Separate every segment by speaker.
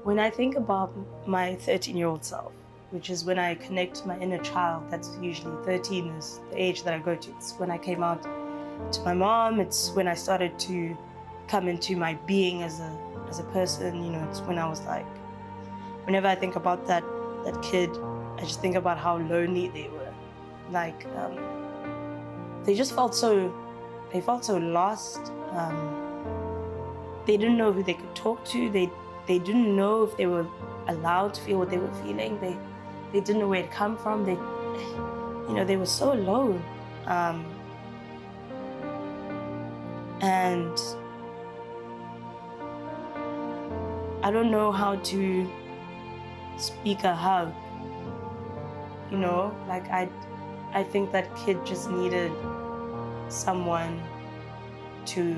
Speaker 1: When I think about my 13-year-old self, which is when I connect to my inner child, that's usually 13 is the age that I go to. It's when I came out to my mom, it's when I started to come into my being as a person, you know, it's when I was like, whenever I think about that kid, I just think about how lonely they were. Like, they just felt so lost. They didn't know who they could talk to. They didn't know if they were allowed to feel what they were feeling. They didn't know where it come from. They were so alone. And I don't know how to speak a hug. You know, like I think that kid just needed someone to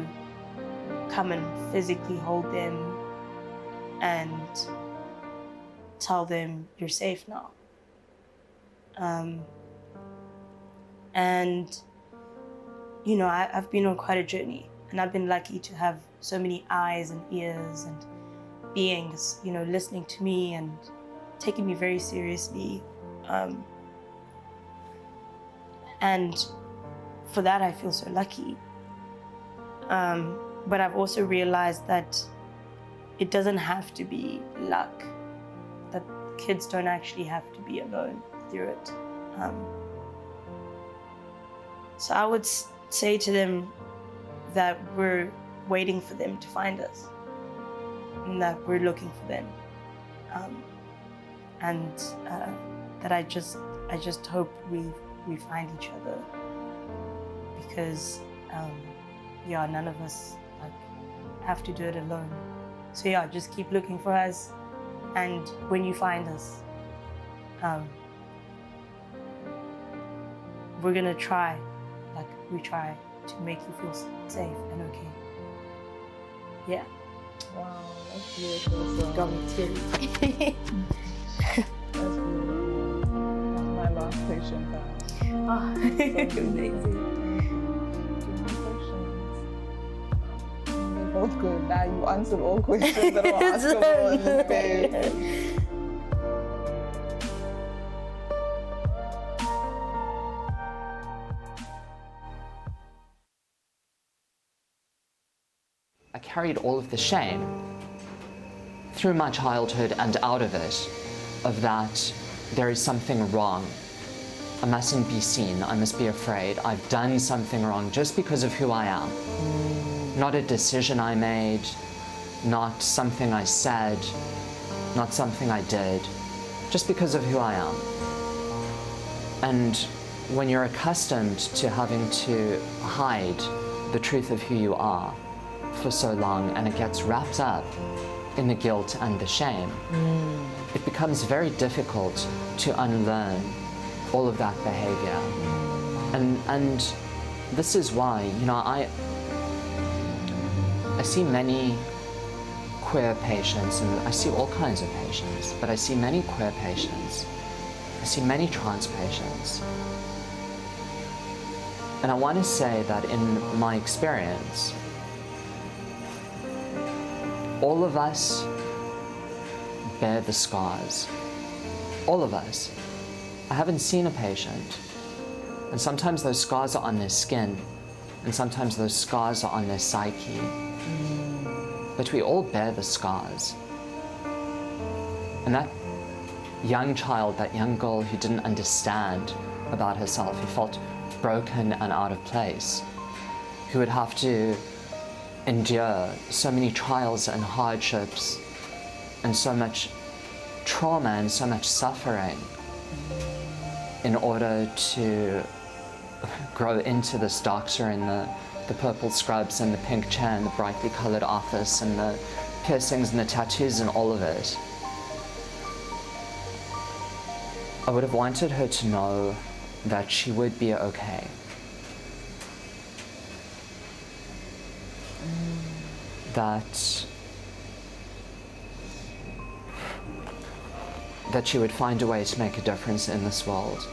Speaker 1: come and physically hold them and tell them you're safe now. And you know, I've been on quite a journey, and I've been lucky to have so many eyes and ears and beings, you know, listening to me and taking me very seriously. And for that, I feel so lucky. But I've also realized that it doesn't have to be luck, that kids don't actually have to be alone through it. So I would say to them that we're waiting for them to find us, and that we're looking for them. And that I just hope we find each other, because none of us have to do it alone. So yeah, just keep looking for us, and when you find us, we're gonna try, like we try to make you feel safe and okay. Yeah.
Speaker 2: Wow, that's beautiful. So
Speaker 1: got me teary.
Speaker 2: That's beautiful. That's my last patient.
Speaker 1: Oh, amazing.
Speaker 2: They're both good. Now you answered all questions that were askable in this space.
Speaker 3: I carried all of the shame through my childhood and out of it, of that there is something wrong. I mustn't be seen, I must be afraid. I've done something wrong just because of who I am. Not a decision I made, not something I said, not something I did, just because of who I am. And when you're accustomed to having to hide the truth of who you are for so long, and it gets wrapped up in the guilt and the shame, it becomes very difficult to unlearn all of that behavior. And this is why, you know, I see many queer patients, and I see all kinds of patients, but I see many queer patients, I see many trans patients. And I want to say that in my experience, all of us bear the scars. All of us. I haven't seen a patient, and sometimes those scars are on their skin, and sometimes those scars are on their psyche. But we all bear the scars. And that young child, that young girl who didn't understand about herself, who felt broken and out of place, who would have to endure so many trials and hardships and so much trauma and so much suffering in order to grow into this doctor in the purple scrubs and the pink chair and the brightly colored office and the piercings and the tattoos and all of it. I would have wanted her to know that she would be okay. That she would find a way to make a difference in this world.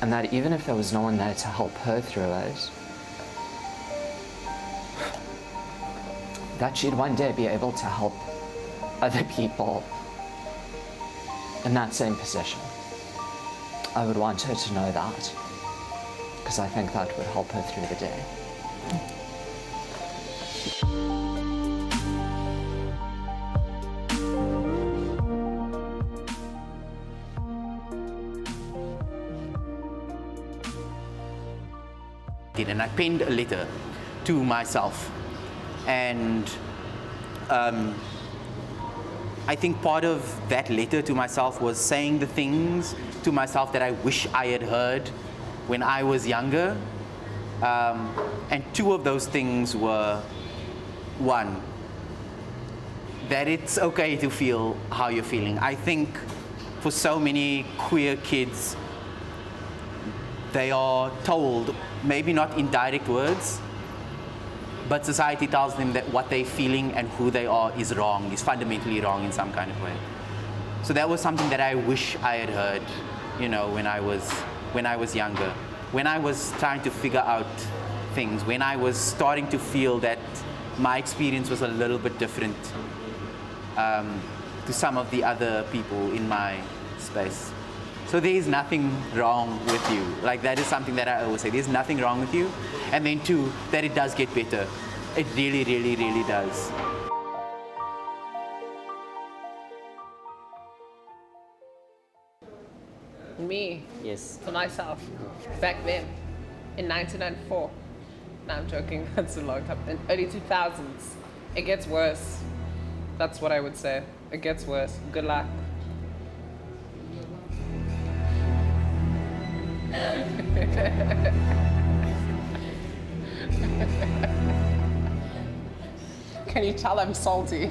Speaker 3: And that even if there was no one there to help her through it, that she'd one day be able to help other people in that same position. I would want her to know that, because I think that would help her through the day.
Speaker 4: And I penned a letter to myself, and I think part of that letter to myself was saying the things to myself that I wish I had heard when I was younger. And two of those things were, one, that it's okay to feel how you're feeling. I think for so many queer kids, they are told, maybe not in direct words, but society tells them that what they're feeling and who they are is wrong, is fundamentally wrong in some kind of way. So that was something that I wish I had heard, you know, when I was younger. When I was trying to figure out things, when I was starting to feel that my experience was a little bit different to some of the other people in my space. So there is nothing wrong with you. Like, that is something that I always say. There's nothing wrong with you. And then two, that it does get better. It really, really, really does.
Speaker 5: Me?
Speaker 4: Yes.
Speaker 5: For myself. Back then, in 1994. No, I'm joking. That's a long time. In early 2000s. It gets worse. That's what I would say. It gets worse. Good luck. Can you tell I'm salty?